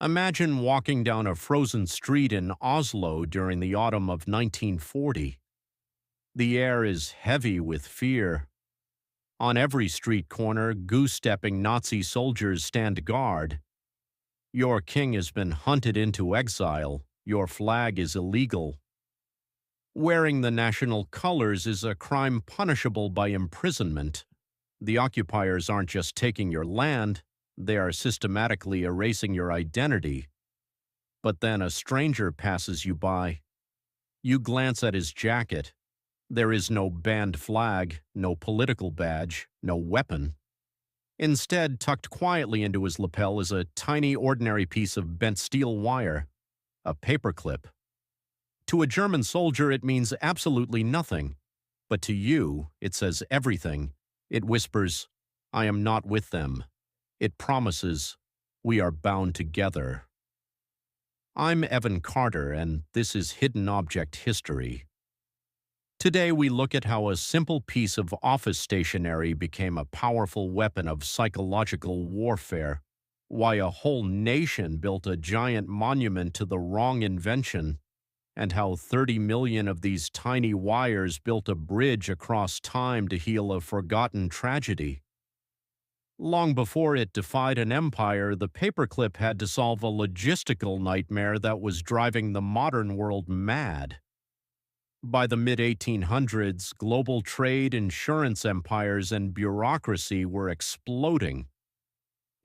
Imagine walking down a frozen street in Oslo during the autumn of 1940. The air is heavy with fear. On every street corner, goose-stepping Nazi soldiers stand guard. Your king has been hunted into exile. Your flag is illegal. Wearing the national colors is a crime punishable by imprisonment. The occupiers aren't just taking your land, they are systematically erasing your identity. But then a stranger passes you by. You glance at his jacket. There is no band flag, no political badge, no weapon. Instead, tucked quietly into his lapel is a tiny, ordinary piece of bent steel wire, a paperclip. To a German soldier, it means absolutely nothing. But to you, it says everything. It whispers, "I am not with them." It promises, "We are bound together." I'm Evan Carter, and this is Hidden Object History. Today we look at how a simple piece of office stationery became a powerful weapon of psychological warfare, why a whole nation built a giant monument to the wrong invention, and how 30 million of these tiny wires built a bridge across time to heal a forgotten tragedy. Long before it defied an empire, the paperclip had to solve a logistical nightmare that was driving the modern world mad. By the mid-1800s, global trade, insurance empires, and bureaucracy were exploding.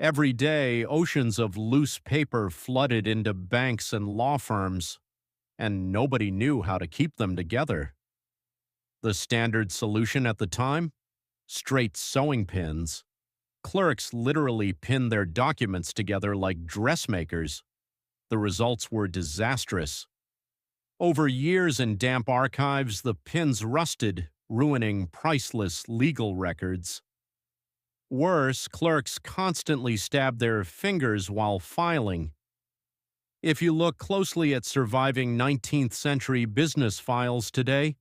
Every day, oceans of loose paper flooded into banks and law firms, and nobody knew how to keep them together. The standard solution at the time? Straight sewing pins. Clerks literally pinned their documents together like dressmakers. The results were disastrous. Over years in damp archives, the pins rusted, ruining priceless legal records. Worse, clerks constantly stabbed their fingers while filing. If you look closely at surviving 19th century business files today,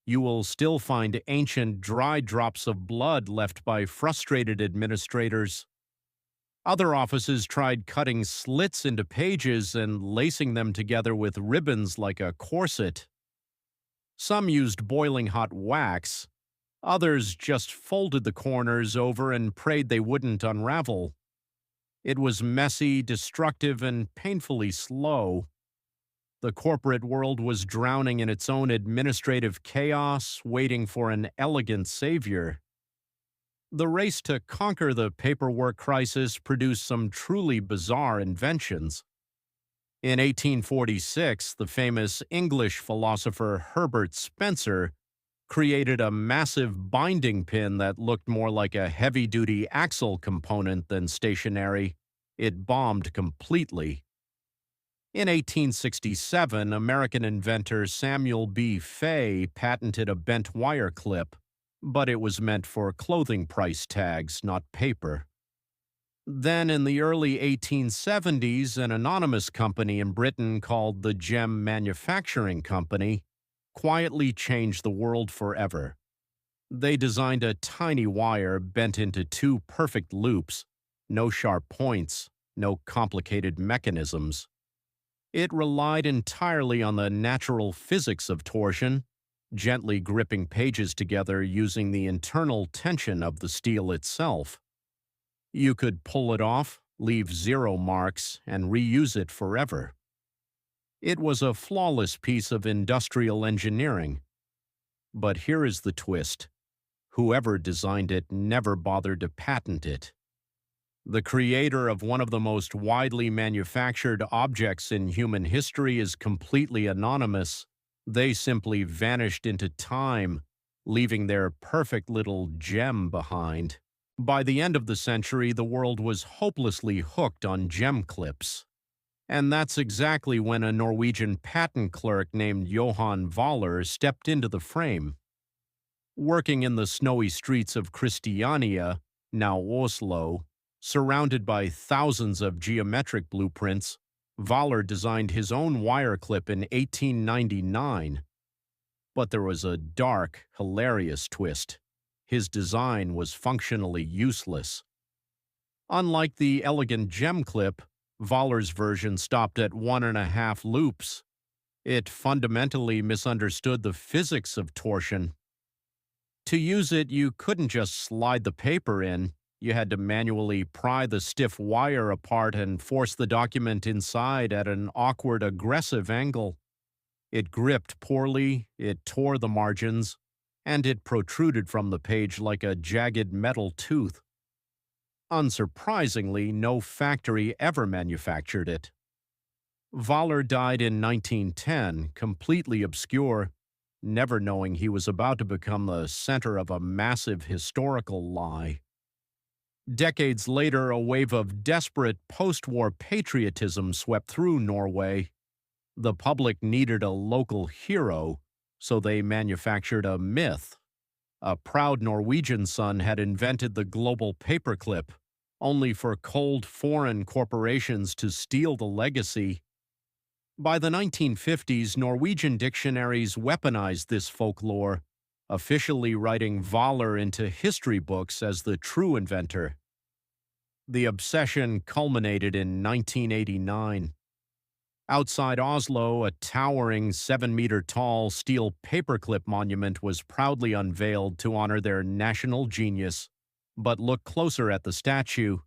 you will still find ancient dry drops of blood left by frustrated administrators. Other offices tried cutting slits into pages and lacing them together with ribbons like a corset. Some used boiling hot wax. Others just folded the corners over and prayed they wouldn't unravel. It was messy, destructive, and painfully slow. The corporate world was drowning in its own administrative chaos, waiting for an elegant savior. The race to conquer the paperwork crisis produced some truly bizarre inventions. In 1846, the famous English philosopher Herbert Spencer created a massive binding pin that looked more like a heavy-duty axle component than stationary. It bombed completely. In 1867, American inventor Samuel B. Fay patented a bent wire clip, but it was meant for clothing price tags, not paper. Then in the early 1870s, an anonymous company in Britain called the Gem Manufacturing Company quietly changed the world forever. They designed a tiny wire bent into two perfect loops, no sharp points, no complicated mechanisms. It relied entirely on the natural physics of torsion, gently gripping pages together using the internal tension of the steel itself. You could pull it off, leave zero marks, and reuse it forever. It was a flawless piece of industrial engineering. But here is the twist. Whoever designed it never bothered to patent it. The creator of one of the most widely manufactured objects in human history is completely anonymous. They simply vanished into time, leaving their perfect little gem behind. By the end of the century, the world was hopelessly hooked on gem clips. And that's exactly when a Norwegian patent clerk named Johan Vaaler stepped into the frame. Working in the snowy streets of Christiania, now Oslo, surrounded by thousands of geometric blueprints, Vaaler designed his own wire clip in 1899. But there was a dark, hilarious twist. His design was functionally useless. Unlike the elegant gem clip, Vaaler's version stopped at 1.5 loops. It fundamentally misunderstood the physics of torsion. To use it, you couldn't just slide the paper in. You had to manually pry the stiff wire apart and force the document inside at an awkward, aggressive angle. It gripped poorly, it tore the margins, and it protruded from the page like a jagged metal tooth. Unsurprisingly, no factory ever manufactured it. Vaaler died in 1910, completely obscure, never knowing he was about to become the center of a massive historical lie. Decades later, a wave of desperate post-war patriotism swept through Norway. The public needed a local hero, so they manufactured a myth. A proud Norwegian son had invented the global paperclip, only for cold foreign corporations to steal the legacy. By the 1950s, Norwegian dictionaries weaponized this folklore, officially writing Vaaler into history books as the true inventor. The obsession culminated in 1989. Outside Oslo, a towering 7-meter-tall steel paperclip monument was proudly unveiled to honor their national genius. But look closer at the statue.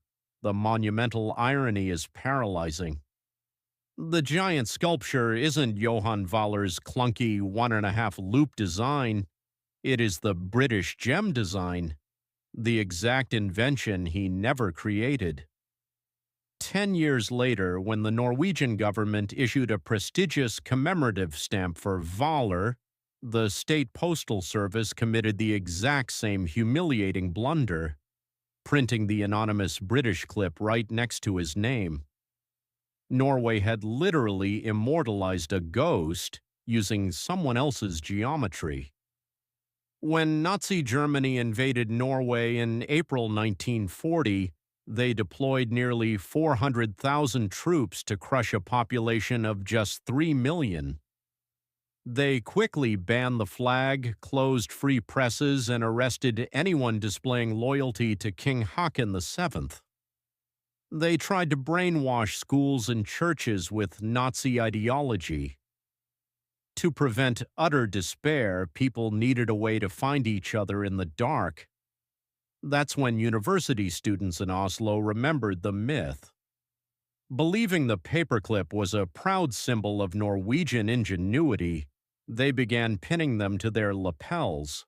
The monumental irony is paralyzing. The giant sculpture isn't Johan Vaaler's clunky 1.5 loop design. It is the British gem design, the exact invention he never created. 10 years later, when the Norwegian government issued a prestigious commemorative stamp for Vaaler, the state postal service committed the exact same humiliating blunder, printing the anonymous British clip right next to his name. Norway had literally immortalized a ghost using someone else's geometry. When Nazi Germany invaded Norway in April 1940, they deployed nearly 400,000 troops to crush a population of just 3 million. They quickly banned the flag, closed free presses, and arrested anyone displaying loyalty to King Haakon VII. They tried to brainwash schools and churches with Nazi ideology. To prevent utter despair, people needed a way to find each other in the dark. That's when university students in Oslo remembered the myth. Believing the paperclip was a proud symbol of Norwegian ingenuity, they began pinning them to their lapels.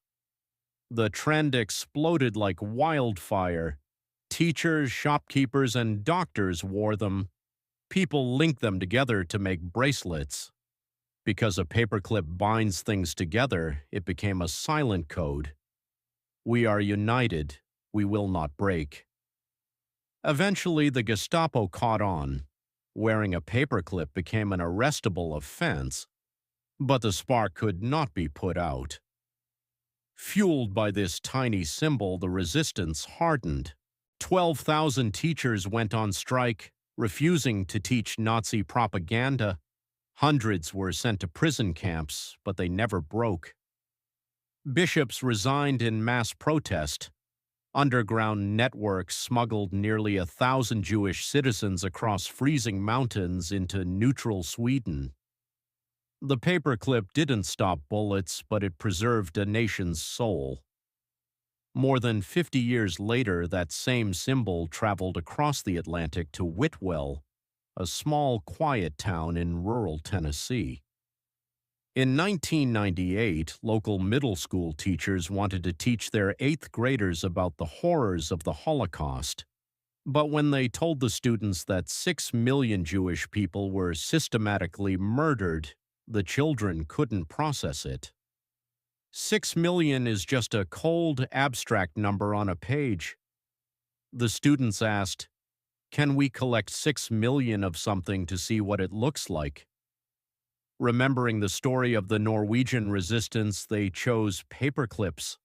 The trend exploded like wildfire. Teachers, shopkeepers, and doctors wore them. People linked them together to make bracelets. Because a paperclip binds things together, it became a silent code. We are united. We will not break. Eventually, the Gestapo caught on. Wearing a paperclip became an arrestable offense, but the spark could not be put out. Fueled by this tiny symbol, the resistance hardened. 12,000 teachers went on strike, refusing to teach Nazi propaganda. Hundreds were sent to prison camps, but they never broke. Bishops resigned in mass protest. Underground networks smuggled nearly 1,000 Jewish citizens across freezing mountains into neutral Sweden. The paperclip didn't stop bullets, but it preserved a nation's soul. More than 50 years later, that same symbol traveled across the Atlantic to Whitwell, a small, quiet town in rural Tennessee. In 1998, local middle school teachers wanted to teach their 8th graders about the horrors of the Holocaust. But when they told the students that 6 million Jewish people were systematically murdered, the children couldn't process it. 6 million is just a cold, abstract number on a page. The students asked, "Can we collect 6 million of something to see what it looks like?" Remembering the story of the Norwegian resistance, they chose paperclips.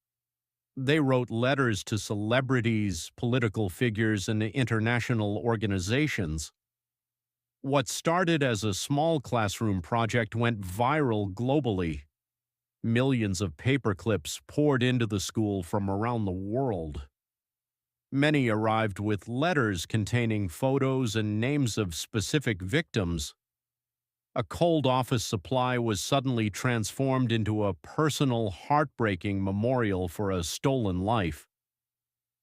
They wrote letters to celebrities, political figures, and international organizations. What started as a small classroom project went viral globally. Millions of paperclips poured into the school from around the world. Many arrived with letters containing photos and names of specific victims. A cold office supply was suddenly transformed into a personal, heartbreaking memorial for a stolen life.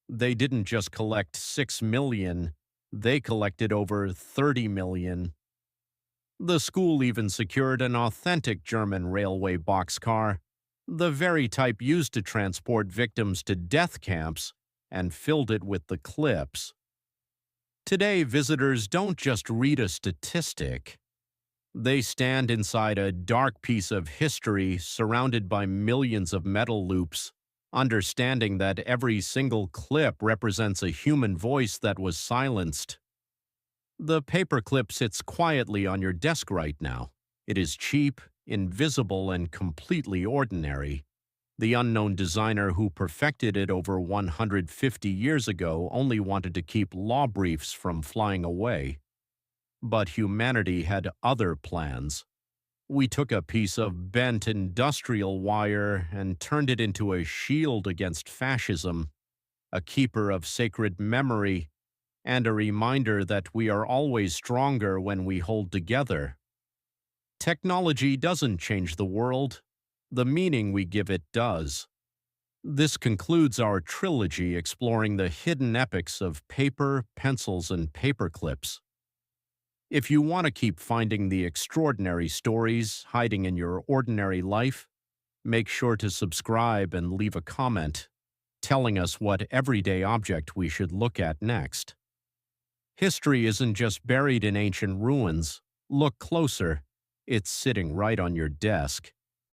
They didn't just collect 6 million, they collected over 30 million. The school even secured an authentic German railway boxcar, the very type used to transport victims to death camps, and filled it with the clips. Today, visitors don't just read a statistic. They stand inside a dark piece of history surrounded by millions of metal loops, understanding that every single clip represents a human voice that was silenced. The paperclip sits quietly on your desk right now. It is cheap, invisible, and completely ordinary. The unknown designer who perfected it over 150 years ago only wanted to keep law briefs from flying away. But humanity had other plans. We took a piece of bent industrial wire and turned it into a shield against fascism, a keeper of sacred memory, and a reminder that we are always stronger when we hold together. Technology doesn't change the world. The meaning we give it does. This concludes our trilogy exploring the hidden epics of paper, pencils, and paperclips. If you want to keep finding the extraordinary stories hiding in your ordinary life, make sure to subscribe and leave a comment, telling us what everyday object we should look at next. History isn't just buried in ancient ruins. Look closer. It's sitting right on your desk.